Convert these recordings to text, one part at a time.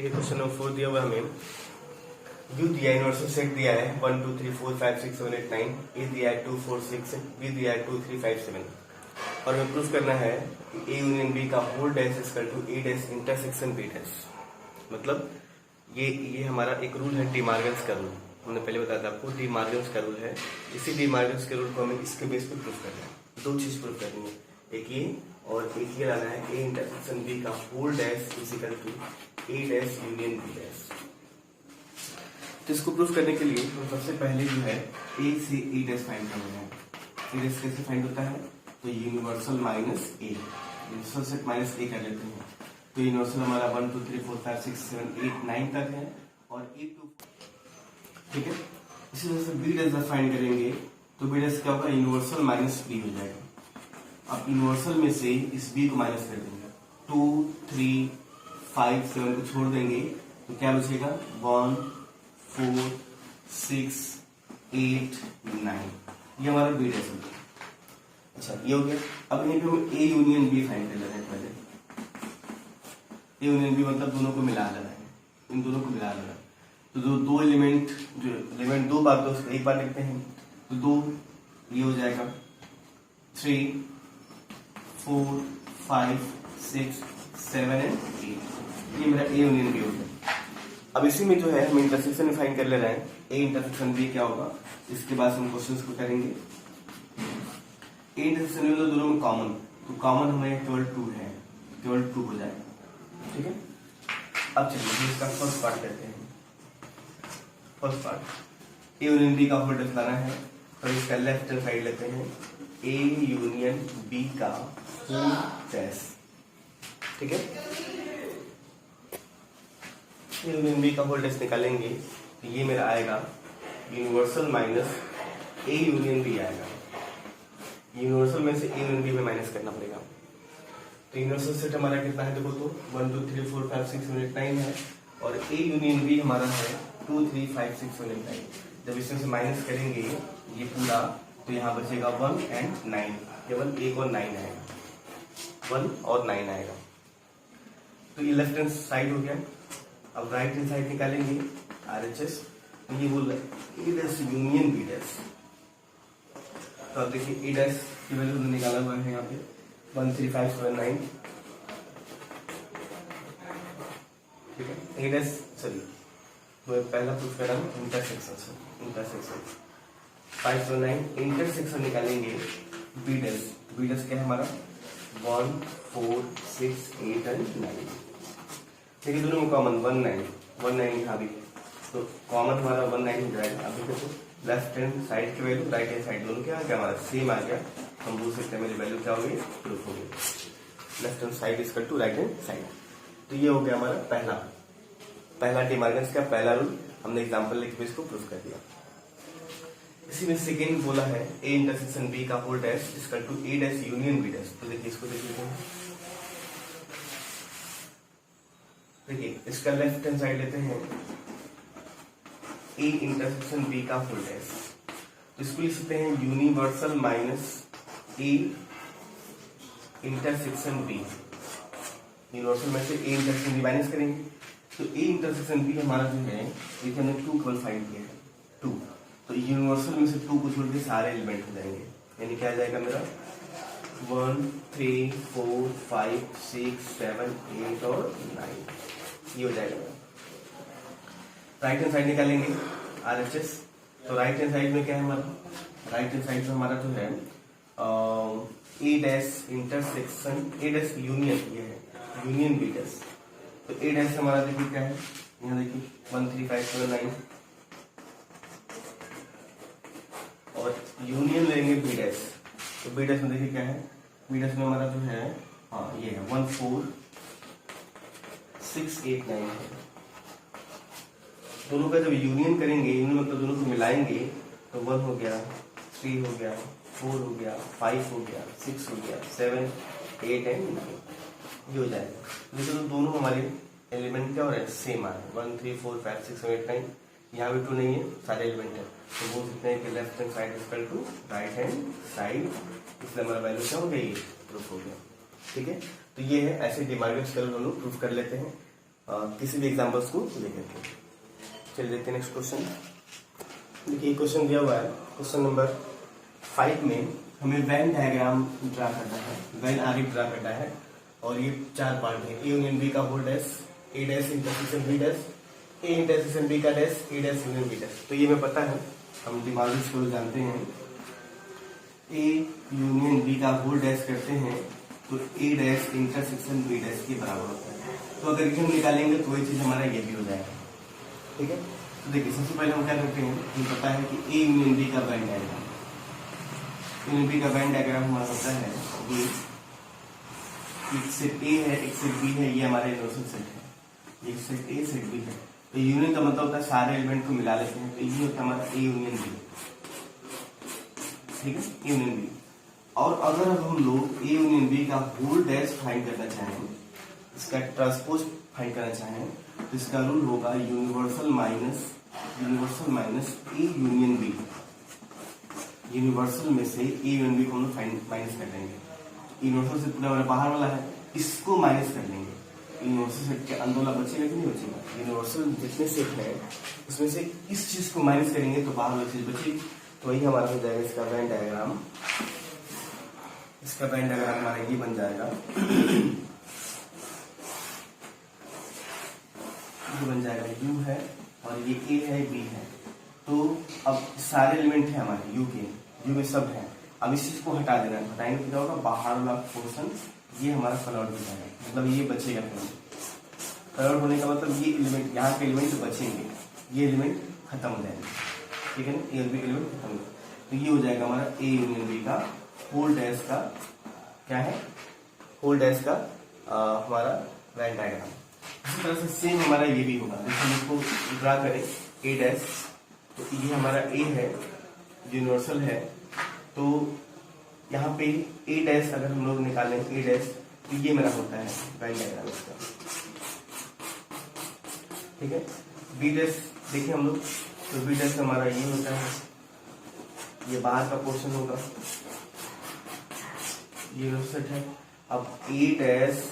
देखिए question number 4 दिया हुआ हमें। यू दिया है, यूनिवर्सल सेट दिया है 1 2 3 4 5 6 7 8 9, ए दिया है 2 4 6, बी दिया है 2 3 5 7 और हमें प्रूफ करना है कि ए यूनियन बी का whole dash is equal to A dash intersection B dash. मतलब ये हमारा एक रूल है, डी मार्गन्स का रूल। हमने पहले बताया था आपको, डी मार्गन्स का रूल है। इसी डी मार्गन्स के रूल को हमें इसके बेस पे प्रूफ करना है। दो चीज प्रूफ करनी है, एक ये और एक ये लाना है, ए इंटरसेक्शन बी का whole dash is equal to A dash union B dash. तो इसको प्रूफ करने के लिए हम सबसे पहले जो है ए से ए डैश फाइंड करना है। ए डैश कैसे फाइंड होता है? तो यूनिवर्सल माइनस ए, यूनिवर्सल सेट माइनस ए कर लेते हैं। तो यूनिवर्सल हमारा 1 2 3 4 5 6 7 8 9 तक है और ए टू, ठीक है। इसी तरह से बी डैश फाइंड करेंगे तो बी डैश क्या होगा? यूनिवर्सल माइनस बी हो जाएगा। अब यूनिवर्सल में से इस बी को माइनस कर देंगे, 2 3 5 7 को छोड़ देंगे तो क्या बचेगा? 1 4 6 8 9, ये हमारा बी डैश होगा। अच्छा, ये हो गया। अब यहीं पे हम ए यूनियन बी फाइंड कर लेते हैं। पहले ए यूनियन बी मतलब दोनों को मिला लेना है, इन दोनों को मिला लेना। तो दो एलिमेंट, जो एलिमेंट दो बार, तो एक बार लिखते हैं तो 2, ये हो जाएगा 3 4 5 6 7 एंड 8, ये मेरा ए यूनियन बी हो गया। अब इसी में जो है हम इंटरसेक्शन फाइंड कर ले रहे हैं, ए इंटरसेक्शन बी क्या होगा। इसके बाद हम क्वेश्चंस को करेंगे। ए इंटरसेक्शन में दोनों में कॉमन, तो कॉमन हमें केवल 2 है, केवल 2 हो जाएगा, ठीक है। अब चलिए इसका फर्स्ट पार्ट करते हैं। First part, A union B का होल डैश लाना है, तो इसका लेफ्ट हैंड साइड लेते हैं, ए यूनियन बी का होल डैश, ठीक है। ए यूनियन बी का होल डैश निकालेंगे तो ये मेरा आएगा universal minus A union B आएगा। यूनिवर्सल में से ए यूनियन बी में माइनस करना पड़ेगा। तो यूनिवर्सल सेट हमारा कितना है? देखो तो 1 2 3 4 5 6 7 8 9 है और ए यूनियन बी हमारा है 2 3 5 6 7 8 9। जब इसमें से माइनस करेंगे ये पूरा, तो यहाँ बचेगा 1 एंड 9, केवल 1 और 9 आएगा, 1 और 9 आएगा। तो ये लेफ्ट हैंड साइड हो गया। अब राइट हैंड साइड निकालेंगे RHS, तो ये बोल रहा है A dash union B dash. तो अब देखिए ए डैश की वैल्यू निकाला हुआ है यहाँ पे 1 3 5 7 9, ठीक है। ए डैश, सॉरी, तो पहला प्रूफ करा इंटरसेक्शन से, इंटरसेक्शन 5 7 9 इंटरसेक्शन निकालेंगे बी डैश। बी डैश क्या है हमारा? 1 4 6 8 एंड 9। देखिए दोनों में कॉमन 1 9 यहाँ भी, तो कॉमन हमारा 1 9 हो जाएगा। अभी देखो लेफ्ट हैंड साइड की वैल्यू राइट हैंड साइड दोनों क्या आ गया? हमारा सेम आ गया। हम बोल सकते हैं मेरी वैल्यू क्या होगी? प्रूफ होगी, left hand side is equal to right hand side. तो ये हो गया हमारा पहला डी मार्गन्स का पहला रूल। हमने एग्जांपल लिख के इसको प्रूफ कर दिया। इसी में सेकेंड बोला है ए इंटरसेक्शन बी का whole dash is equal to A dash union B dash. तो देखिए इसको देखिए, देखिए इसका लेफ्ट हैंड साइड लेते हैं ए इंटरसेक्शन बी का होल डैश, तो इसको लिख सकते हैं universal minus A intersection B. Universal में से ए इंटरसेक्शन बी माइनस करेंगे तो ए इंटरसेक्शन बी हमारा जो है, ये हमने 2 केवल फाइंड किया है, 2। तो यूनिवर्सल में से 2 को छोड़ के सारे एलिमेंट हो जाएंगे, यानी क्या आ जाएगा मेरा 1 3 4 5 6 7 8 और 9, ये हो जाएगा। राइट हैंड साइड निकालेंगे RHS, तो राइट हैंड साइड में क्या है हमारा? राइट हैंड साइड में हमारा जो है A dash intersection A dash union, ये है यूनियन बी डैश। तो ए डैश हमारा देखिए क्या है? यहाँ देखिए 1 3 5 7 9 और यूनियन लेंगे बी डैश। तो बी डैश में देखिए क्या है? बी डैश में हमारा जो है, हाँ ये है 1 4 6 8 9 है। दोनों का जब यूनियन करेंगे, यूनियन मतलब दोनों को मिलाएंगे, तो 1 हो गया, 3 हो गया, 4 हो गया, 5 हो गया, 6 हो गया, 7 8 एंड 9, ये हो जाएगा। लेकिन तो दोनों हमारे एलिमेंट क्या हो रहे हैं? सेम आ रहे हैं, 1 3 4 5 6 7 8 9। यहाँ भी 2 नहीं है, सारे एलिमेंट है, तो बोल सकते हैं कि left hand side equal to right hand side, इसलिए हमारा वैल्यू क्या हो गया? ये प्रूफ हो गया, ठीक है। तो ये है, ऐसे डी मार्गन्स का रूल हम लोग प्रूफ कर लेते हैं। किसी भी एग्जाम्पल्स को लेकर के। चलिए देखते हैं नेक्स्ट क्वेश्चन। देखिए क्वेश्चन दिया हुआ है, क्वेश्चन नंबर 5 में हमें वेन डायग्राम ड्रा करना है, वेन आगे ड्रा करना है और ये 4 पार्ट है, ए यूनियन बी का whole dash, A dash intersection B dash, A intersection B का dash, A dash union B dash. तो ये हमें पता है, हम डिमार्विस को जानते हैं। ए यूनियन बी का होल डैश करते हैं तो ए डैश इंटरसेक्शन बी डैश के बराबर होता है। तो अगर हम निकालेंगे तो वही चीज हमारा ये भी हो जाएगा। ठीक है, तो देखिए सबसे पहले हम क्या करते हैं, हमें पता है कि ए यूनियन बी का वेन डायग्राम, यूनियन बी का वेन डायग्राम हमारा होता है ये, एक सेट ए है एक सेट बी है, ये हमारा यूनिवर्सल सेट है, एक सेट ए सेट बी है। तो यूनियन का मतलब होता है सारे एलिमेंट को मिला लेते हैं, तो ये होता है हमारा ए यूनियन बी। ठीक है, ए यूनियन बी। और अगर अब हम लोग ए यूनियन बी का होल डैश फाइंड करना चाहें, इसका ट्रांसपोज फाइंड करना चाहें, तो इसका रूल होगा universal minus A union B. Universal में से ए यूनियन बी को हम लोग माइनस कर लेंगे। यूनिवर्सल से पूरा हमारा बाहर वाला है, इसको माइनस कर लेंगे। यूनिवर्सल सेट के अंदर वाला बचेगा कि नहीं बचेगा? यूनिवर्सल जितने सेट है उसमें से इस चीज को माइनस करेंगे तो बाहर वाली चीज बचेगी। तो वही हमारा हो जाएगा इसका वेन डायग्राम। इसका वेन डायग्राम हमारा ये बन जाएगा, ये बन जाएगा यू है और ये ए है बी है। तो अब सारे एलिमेंट है हमारे यू के, यू में सब है। अब इस चीज को हटा देना है, हटाएंगे तो क्या होगा, बाहर वाला पोर्शन ये हमारा कलर हो जाएगा, मतलब ये बचेगा। कलर होने का मतलब ये एलिमेंट, यहाँ के एलिमेंट बचेंगे, ये एलिमेंट खत्म हो जाएंगे। ठीक है ना, ए और बी के एलिमेंट खत्म हो। तो ये हो जाएगा हमारा ए यूनियन बी का होल डैश का क्या है, होल डैश का हमारा वेन डायग्राम। इसी तरह से सेम हमारा ये भी होगा। जैसे हम इसको ड्रा करें ए डैश, तो ये हमारा ए है, यूनिवर्सल है। तो यहाँ पे ए डैश अगर हम लोग निकालें ए डैश, तो ये मेरा होता है वेन डायग्राम इसका। ठीक है, बी डैश देखिए हम लोग, तो बी डैश हमारा ये होता है, ये बाहर का पोर्शन होगा, ये सेट है। अब ए डैश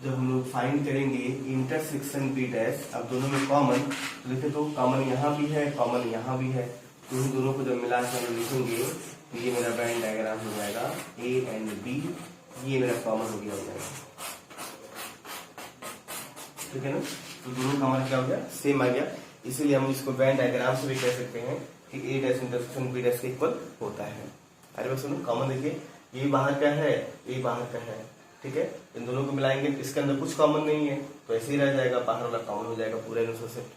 जब हम लोग फाइंड करेंगे इंटरसेक्शन बी डैश, अब दोनों में कॉमन, तो देखें तो कॉमन यहाँ भी है, कॉमन यहाँ भी है, तो इन दोनों को जब मिला के हम लिखेंगे तो ये मेरा वेन डायग्राम हो जाएगा ए एंड बी, ये मेरा कॉमन हो गया, ठीक है ना। तो दोनों का हमारा क्या हो गया, सेम आ गया। इसीलिए हम इसको वेन डायग्राम से भी कह सकते हैं कि ए डैश इंटरसेक्शन बी डैश के इक्वल होता है। अरे बस सुनो, कॉमन देखिए, ये बाहर का है, ये बाहर का है, ठीक है। इन दोनों को मिलाएंगे, इसके अंदर कुछ कॉमन नहीं है, तो ऐसे ही रह जाएगा, बाहर वाला कॉमन हो जाएगा पूरा यूनिवर्सल सेट।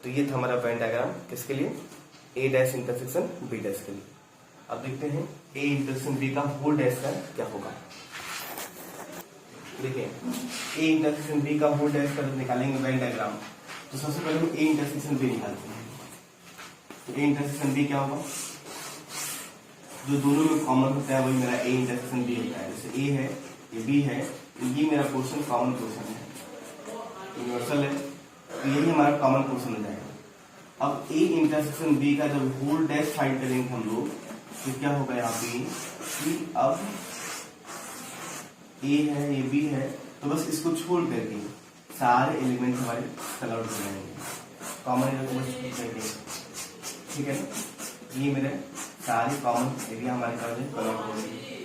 तो ये था हमारा वेन डायग्राम, किसके लिए, ए डैश इंटरसेक्शन बी डैश के लिए। अब देखते हैं ए इंटरसेक्शन बी का होल डैश का क्या होगा। देखिए ए इंटरसेक्शन बी का होल डैश का जब निकालेंगे वेन डायग्राम, तो सबसे पहले हम ए इंटरसेक्शन बी निकालते हैं। तो ए इंटरसेक्शन बी क्या होगा, जो दोनों में कॉमन होता है वही मेरा ए इंटरसेक्शन बी होता है। जैसे ए है, ये बी है, तो ये मेरा पोर्शन कॉमन पोर्शन है, यूनिवर्सल है, तो यही हमारा कॉमन पोर्शन हो जाएगा। अब ए इंटरसेक्शन बी का जब होल डैश फाइंड करेंगे हम लोग, तो क्या होगा यहाँ पे कि अब ए है, ये बी है, तो बस इसको छोड़ करके सारे एलिमेंट हमारे कलर हो जाएंगे, कॉमन एलिमेंट, ठीक है ना। ये मेरे सारे कॉमन एरिया हमारे कलर हो जाएंगे,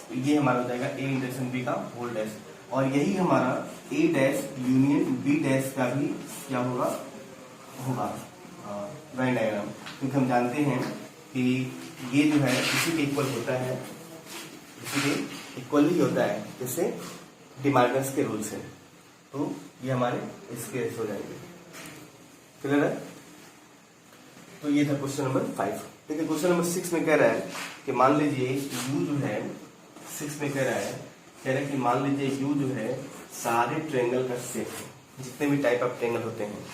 तो ये हमारा हो जाएगा ए इंटरसेक्शन बी का होल डैश। और यही हमारा ए डैश यूनियन बी डैश का भी क्या होगा वेन डायग्राम, क्योंकि हम जानते हैं कि ये जो है इसी के इक्वल होता है, इसी के इक्वल ही होता है, जैसे डिमार्गन्स के रूल से। तो ये हमारे इसके हो जाएंगे, क्लियर है। तो ये था क्वेश्चन नंबर 5। ठीक है, क्वेश्चन नंबर 6 में कह रहा है कि मान लीजिए यू जो है, 6 में कह रहा है कि मान लीजिए यू जो है सारे ट्रायंगल का सेट है, जितने भी टाइप ऑफ ट्रायंगल होते हैं,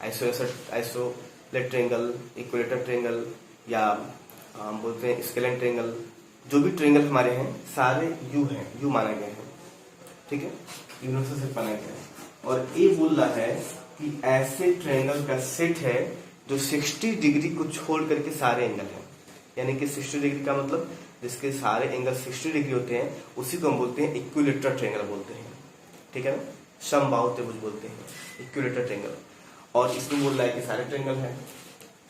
आइसोलेट ट्रायंगल, इक्विलेटरल ट्रायंगल, या हम बोलते हैं स्केलेन ट्रायंगल, जो भी ट्रायंगल हमारे हैं सारे यू हैं, यू माना गया है, ठीक है, यूनिवर्सल सेट माना गया है। और ये बोल रहा है कि ऐसे ट्रायंगल का सेट है जो 60 डिग्री को छोड़ करके सारे एंगल हैं, यानी कि 60 डिग्री का मतलब जिसके सारे एंगल 60 डिग्री होते हैं, उसी को हम बोलते हैं इक्विलेटरल ट्रायंगल बोलते हैं, ठीक है ना। समबाहु त्रिभुज बोलते हैं, इक्विलेटरल ट्रायंगल। और इसमें बोल रहा है कि सारे ट्रायंगल हैं,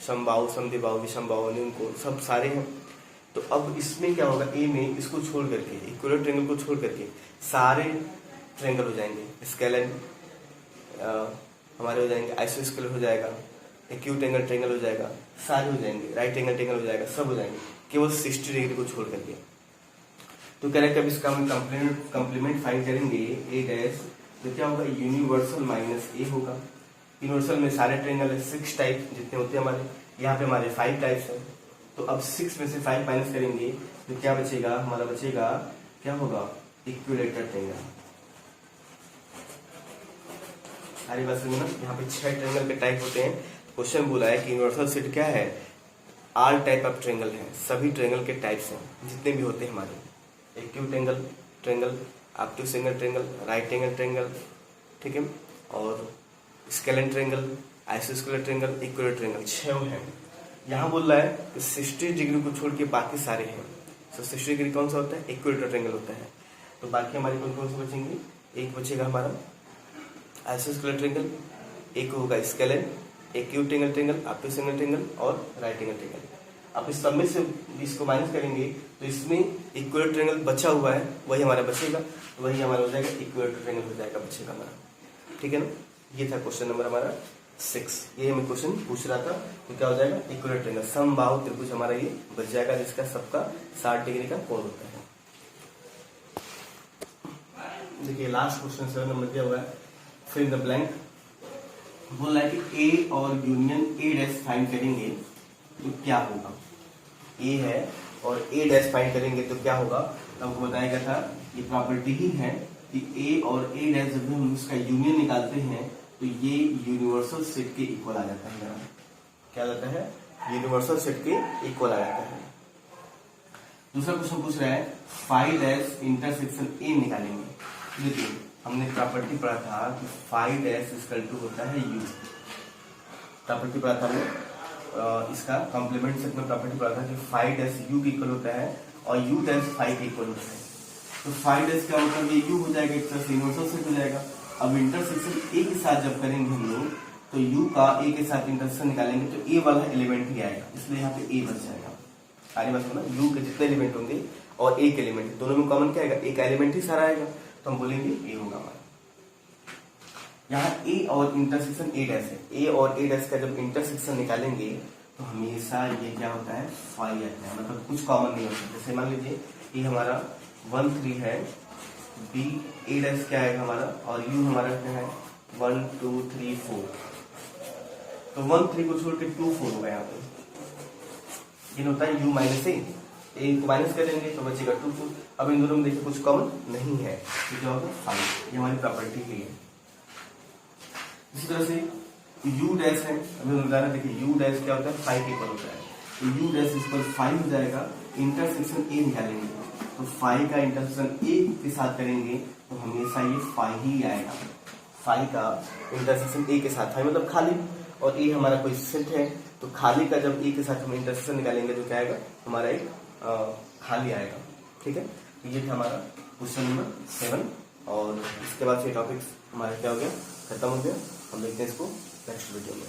समबाहु, समद्विबाहु, विषमबाहु, न्यूनकोण सब सारे हैं। तो अब इसमें क्या होगा, ए में इसको छोड़ करके, इक्विलेटरल ट्रायंगल को छोड़ करके सारे ट्रायंगल हो जाएंगे। स्केलन हमारे हो जाएंगे, आइसोस्केलर हो जाएगा, एक्यूट एंगल ट्रायंगल हो जाएगा, सारे हो जाएंगे, राइट एंगल ट्रायंगल हो जाएगा, सब हो जाएंगे केवल 60 डिग्री को छोड़ करके। तो कह रहे हैं कि अब इसका हम कंप्लीमेंट फाइंड करेंगे ए डैश, तो क्या होगा, यूनिवर्सल माइनस ए होगा। यूनिवर्सल में सारे ट्रायंगल है, 6 टाइप जितने होते हैं हमारे, यहाँ पे हमारे 5 टाइप्स है। तो अब 6 में से 5 माइनस करेंगे तो क्या बचेगा, हमारा बचेगा क्या होगा, इक्विलेटरल ट्रायंगल। सारी बात समझना, यहाँ पे 6 ट्रायंगल के टाइप होते हैं। क्वेश्चन बोला है कि यूनिवर्सल सेट क्या है, ऑल टाइप ऑफ ट्रायंगल है, सभी ट्रायंगल के टाइप्स हैं जितने भी होते हैं हमारे, acute angle triangle, obtuse angle triangle, right angle triangle, ठीक है, और स्केलन ट्रायंगल, आइसोस्केलर ट्रायंगल, इक्विलेटरल ट्रायंगल, 6 हैं। यहाँ बोल रहा है कि 60 डिग्री को छोड़ के बाकी सारे हैं। तो 60 डिग्री कौन सा होता है, इक्विलेटरल ट्रायंगल होता है। तो बाकी हमारे कौन कौन से बचेंगे, एक बचेगा हमारा आइसोस्केलर ट्रायंगल, एक होगा scalene, acute angle triangle, obtuse angle triangle और राइट एंगल ट्रायंगल। अब इस सब में से इसको माइनस करेंगे तो इसमें इक्विलेटरल ट्रायंगल बचा हुआ है, वही हमारा बचेगा, तो वही हमारा हो जाएगा इक्विलेटरल ट्रायंगल हो जाएगा, बचेगा हमारा, ठीक है ना। ये था क्वेश्चन नंबर हमारा 6। ये हमें क्वेश्चन पूछ रहा था, तो क्या हो जाएगा, इक्विलेटरल ट्रायंगल, समबाहु त्रिभुज हमारा ये बच जाएगा, जिसका सबका 60 डिग्री का कोण होता है। देखिए लास्ट क्वेश्चन 7 नंबर दिया हुआ है, फिल इन द ब्लैंक। बोल रहा है कि ए और यूनियन ए डैश फाइंड करेंगे तो क्या होगा, ए है और ए डैश फाइंड करेंगे तो क्या होगा। तो हमको बताया गया था, ये प्रॉपर्टी ही है कि ए और ए डैश जब हम उसका यूनियन निकालते हैं तो ये यूनिवर्सल सेट के इक्वल आ जाता है। क्या जाता है, यूनिवर्सल सेट के इक्वल आ जाता है। दूसरा क्वेश्चन पूछ रहा है, फाइव डैश इंटरसेक्शन ए निकालेंगे। देखिए हमने प्रॉपर्टी पढ़ा था कि 5 इक्वल टू होता है u। प्रॉपर्टी पढ़ा था हमने, इसका कॉम्प्लीमेंट सेट में प्रॉपर्टी पढ़ा था कि 5 u के इक्वल होता है और u 5 के इक्वल होता है। तो 5 का मतलब ये u हो जाएगा, एक तरह से यूनिवर्सल सेट हो जाएगा। अब इंटरसेक्शन a के साथ जब करेंगे हम लोग तो u का a के साथ इंटरसेक्शन निकालेंगे तो a वाला एलिमेंट ही आएगा, इसलिए यहाँ पे a बच जाएगा। सारी बात सुना, u के जितने एलिमेंट होंगे और a के एलिमेंट दोनों में कॉमन क्या आएगा, एक एलिमेंट ही सारा आएगा, तो हम बोलेंगे ए होगा हमारा। यहाँ ए और इंटरसेक्शन ए डैश है, ए और ए डैश का जब इंटरसेक्शन निकालेंगे तो हमेशा ये क्या होता है, 5 आता है, मतलब कुछ कॉमन नहीं होता। जैसे मान लीजिए ए हमारा 1 3 है, बी ए डैश क्या आएगा हमारा, और यू हमारा क्या है 1 2 3 4। तो 1 3 को छोड़ के 2 4 होगा यहाँ पे, ये होता है यू माइनस ए को माइनस कर देंगे तो बचेगा 2 4। अब इन दोनों में देखिए कुछ कॉमन नहीं है, तो क्या होगा 5, ये हमारी प्रॉपर्टी ही है। इसी तरह से u डैश है, अभी उदाहरण देखिए u डैश क्या होता है, 5 के इक्वल होता है, तो u डैश इक्वल 5 हो जाएगा। इंटरसेक्शन a निकालेंगे तो 5 का इंटरसेक्शन a के साथ करेंगे तो हमेशा ये 5 ही आएगा। 5 का इंटरसेक्शन a के साथ, 5 मतलब खाली, और a हमारा कोई सेट है, तो खाली का जब a के साथ हम इंटरसेक्शन निकालेंगे तो क्या आएगा, हमारा एक खाली आएगा, ठीक है। तो ये था हमारा क्वेश्चन नंबर 7, और इसके बाद से टॉपिक्स हमारा क्या हो गया, खत्म हो गया। हम देखते हैं इसको नेक्स्ट वीडियो में।